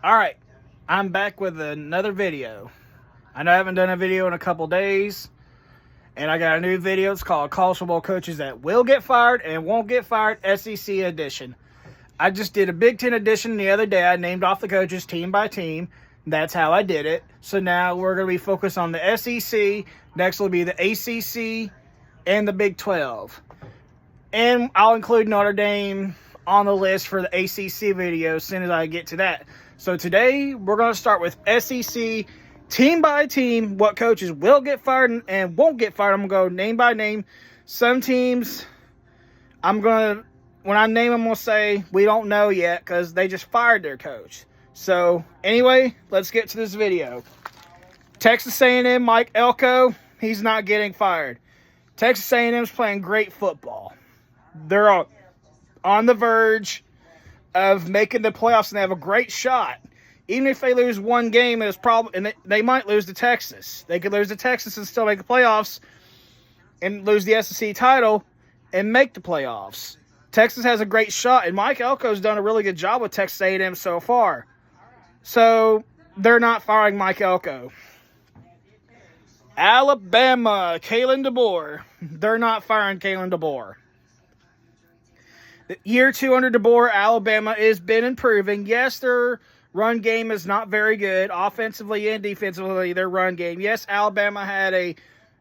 Alright, I'm back with another video. I know I haven't done a video in a couple days, and I got a new video. It's called College Football Coaches That Will Get Fired and Won't Get Fired, SEC Edition. I just did a Big Ten edition the other day. I named off the coaches team by team. That's how I did it. So now we're going to be focused on the SEC. Next will be the ACC and the Big 12. And I'll include Notre Dame on the list for the ACC video as soon as I get to that. So today we're going to start with SEC team by team, what coaches will get fired and won't get fired. I'm going to go name by name. Some teams, when I name them, we'll say we don't know yet because they just fired their coach. So anyway, let's get to this video. Texas A&M, Mike Elko, he's not getting fired. Texas A&M's playing great football. They're on the verge of making the playoffs, and they have a great shot. Even if they lose one game, and they might lose to Texas. They could lose to Texas and still make the playoffs and lose the SEC title and make the playoffs. Texas has a great shot, and Mike Elko's done a really good job with Texas A&M so far. So they're not firing Mike Elko. Alabama, Kalen DeBoer. They're not firing Kalen DeBoer. Year 2 under DeBoer, Alabama has been improving. Yes, their run game is not very good. Offensively and defensively, their run game. Yes, Alabama had a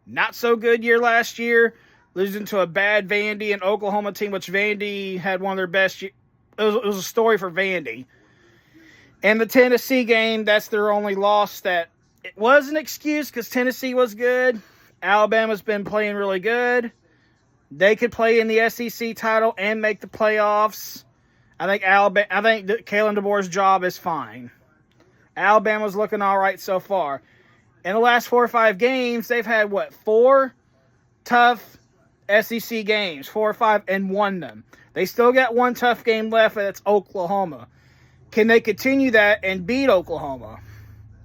not-so-good year last year, losing to a bad Vandy and Oklahoma team, which Vandy had one of their best years. It was a story for Vandy. And the Tennessee game, that's their only loss. That it was an excuse because Tennessee was good. Alabama's been playing really good. They could play in the SEC title and make the playoffs. I think Kalen DeBoer's job is fine. Alabama's looking all right so far. In the last 4 or 5 games, they've had, 4 tough SEC games, 4 or 5, and won them. They still got one tough game left, and it's Oklahoma. Can they continue that and beat Oklahoma?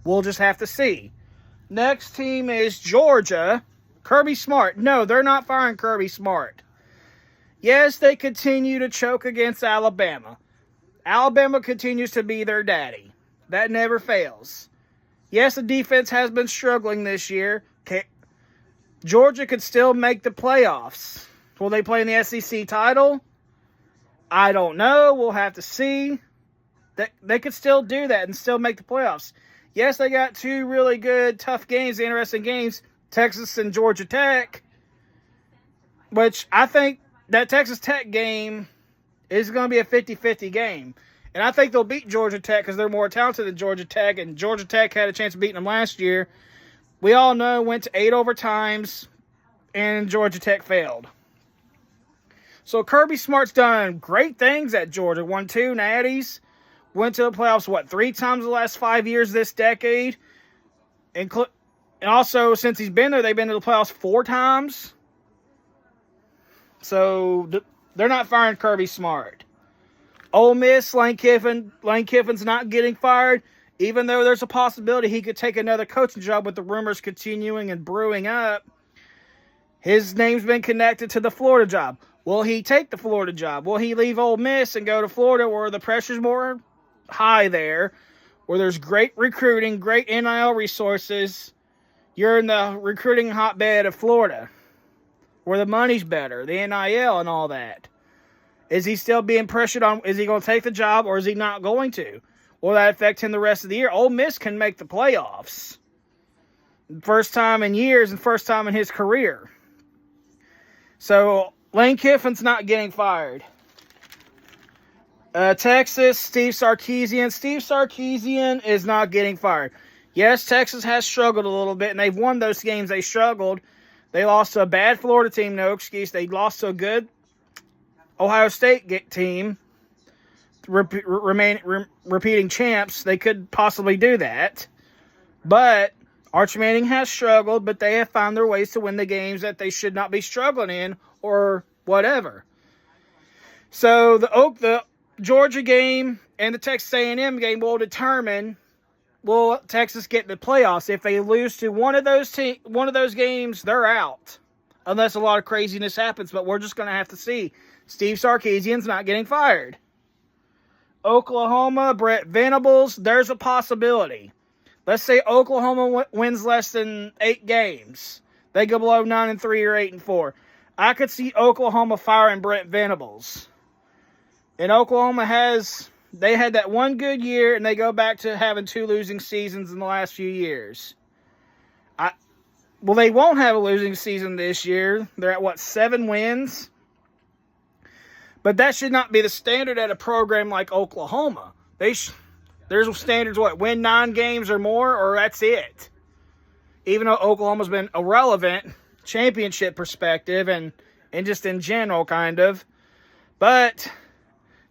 We'll just have to see. Next team is Georgia. Kirby Smart. No, they're not firing Kirby Smart. Yes, they continue to choke against Alabama. Alabama continues to be their daddy. That never fails. Yes, the defense has been struggling this year. Georgia could still make the playoffs. Will they play in the SEC title? I don't know. We'll have to see. They could still do that and still make the playoffs. Yes, they got 2 really good, tough games, interesting games. Texas and Georgia Tech, which I think that Texas Tech game is going to be a 50-50 game. And I think they'll beat Georgia Tech because they're more talented than Georgia Tech, and Georgia Tech had a chance of beating them last year. We all know went to 8 overtimes, and Georgia Tech failed. So Kirby Smart's done great things at Georgia. Won 2 natties. Went to the playoffs, 3 times the last 5 years this decade. And also, since he's been there, they've been to the playoffs 4 times. So, they're not firing Kirby Smart. Ole Miss, Lane Kiffin's not getting fired, even though there's a possibility he could take another coaching job with the rumors continuing and brewing up. His name's been connected to the Florida job. Will he take the Florida job? Will he leave Ole Miss and go to Florida where the pressure's more high there, where there's great recruiting, great NIL resources? You're in the recruiting hotbed of Florida, where the money's better, the NIL and all that. Is he still being pressured on? Is he going to take the job, or is he not going to? Will that affect him the rest of the year? Ole Miss can make the playoffs. First time in years and first time in his career. So, Lane Kiffin's not getting fired. Texas, Steve Sarkisian. Steve Sarkisian is not getting fired. Yes, Texas has struggled a little bit, and they've won those games they struggled. They lost to a bad Florida team, no excuse. They lost to a good Ohio State team, repeating champs. They could possibly do that. But Arch Manning has struggled, but they have found their ways to win the games that they should not be struggling in or whatever. So the Georgia game and the Texas A&M game will determine, will Texas get in the playoffs? If they lose to one of those games, they're out. Unless a lot of craziness happens, but we're just going to have to see. Steve Sarkisian's not getting fired. Oklahoma, Brent Venables, there's a possibility. Let's say Oklahoma wins less than 8 games. They go below 9-3 or 8-4. I could see Oklahoma firing Brent Venables. And Oklahoma they had that one good year, and they go back to having 2 losing seasons in the last few years. Well, they won't have a losing season this year. They're at, 7 wins? But that should not be the standard at a program like Oklahoma. There's standards, win 9 games or more, or that's it. Even though Oklahoma's been irrelevant, championship perspective, and just in general, kind of. But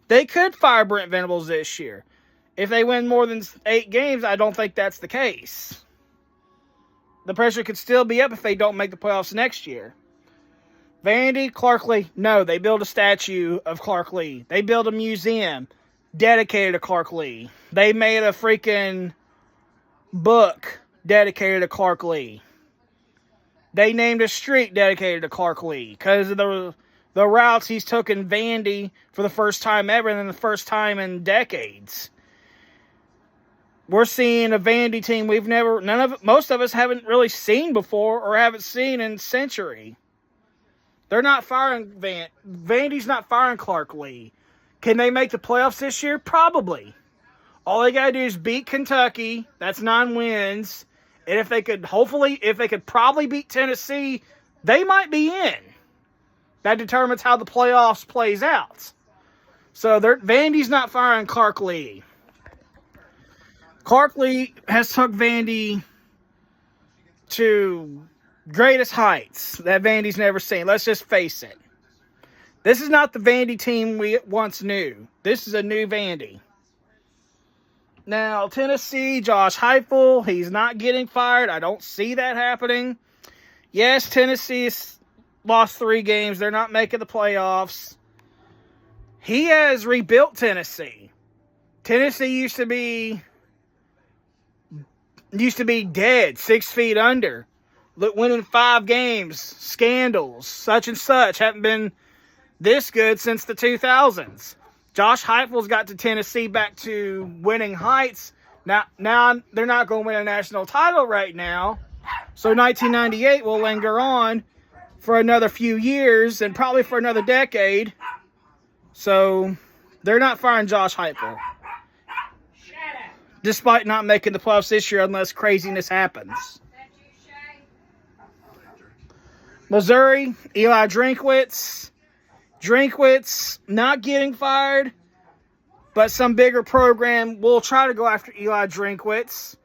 they could fire Brent Venables this year. If they win more than 8 games, I don't think that's the case. The pressure could still be up if they don't make the playoffs next year. Vandy, Clark Lea, no, they build a statue of Clark Lea. They build a museum dedicated to Clark Lea. They made a freaking book dedicated to Clark Lea. They named a street dedicated to Clark Lea because of the routes he's took in Vandy for the first time ever and then the first time in decades. We're seeing a Vandy team most of us haven't really seen before or haven't seen in a century. They're not firing Vandy's not firing Clark Lea. Can they make the playoffs this year? Probably. All they got to do is beat Kentucky. That's 9 wins. And if they could probably beat Tennessee, they might be in. That determines how the playoffs plays out. So Vandy's not firing Clark Lea. Clark Lea has took Vandy to greatest heights that Vandy's never seen. Let's just face it. This is not the Vandy team we once knew. This is a new Vandy. Now, Tennessee, Josh Heupel, he's not getting fired. I don't see that happening. Yes, Tennessee's lost 3 games. They're not making the playoffs. He has rebuilt Tennessee. Tennessee used to be dead, 6 feet under. Winning 5 games, scandals, such and such. Haven't been this good since the 2000s. Josh Heupel's got to Tennessee back to winning heights. Now they're not going to win a national title right now. So 1998 will linger on for another few years and probably for another decade. So they're not firing Josh Heupel. Despite not making the playoffs this year unless craziness happens. Missouri, Eli Drinkwitz. Drinkwitz not getting fired, but some bigger program will try to go after Eli Drinkwitz.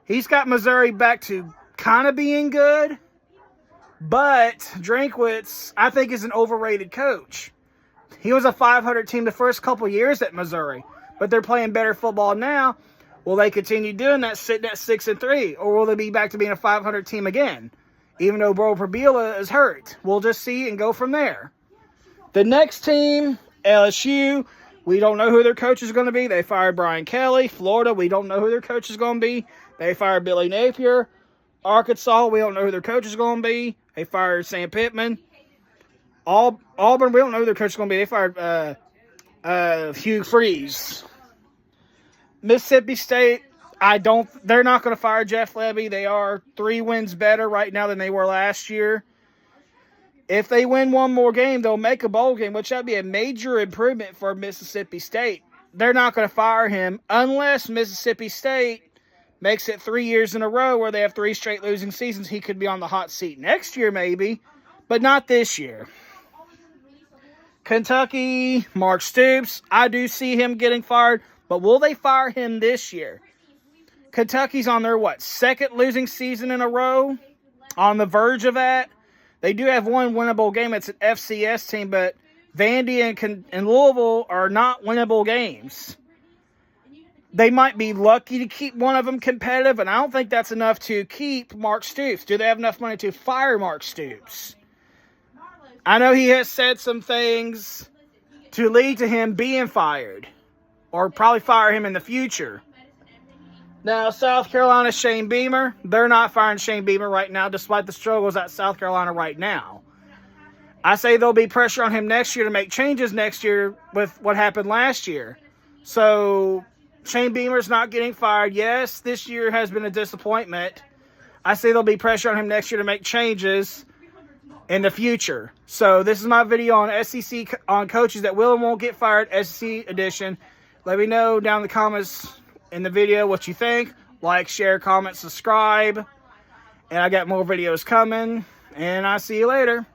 He's got Missouri back to kind of being good, but Drinkwitz, I think, is an overrated coach. He was a 500 team the first couple years at Missouri, but they're playing better football now. Will they continue doing that, sitting at 6-3, or will they be back to being a 500 team again? Even though Bro Prabila is hurt. We'll just see and go from there. The next team, LSU, we don't know who their coach is going to be. They fired Brian Kelly. Florida, we don't know who their coach is going to be. They fired Billy Napier. Arkansas, we don't know who their coach is going to be. They fired Sam Pittman. Auburn, we don't know who their coach is going to be. They fired Hugh Freeze. Mississippi State, they're not going to fire Jeff Lebby. They are 3 wins better right now than they were last year. If they win one more game, they'll make a bowl game, which would be a major improvement for Mississippi State. They're not going to fire him unless Mississippi State makes it 3 years in a row where they have 3 straight losing seasons. He could be on the hot seat next year maybe, but not this year. Kentucky, Mark Stoops, I do see him getting fired, but will they fire him this year? Kentucky's on their, 2nd losing season in a row? On the verge of that? They do have one winnable game. It's an FCS team, but Vandy and Louisville are not winnable games. They might be lucky to keep one of them competitive, and I don't think that's enough to keep Mark Stoops. Do they have enough money to fire Mark Stoops? I know he has said some things to lead to him being fired, or probably fire him in the future. Now, South Carolina, Shane Beamer, they're not firing Shane Beamer right now, despite the struggles at South Carolina right now. I say there'll be pressure on him next year to make changes next year with what happened last year. So Shane Beamer's not getting fired. Yes, this year has been a disappointment. I say there'll be pressure on him next year to make changes in the future. So this is my video on SEC, on coaches that will and won't get fired, SEC edition. Let me know down in the comments in the video what you think. Like, share, comment, subscribe. And I got more videos coming. And I'll see you later.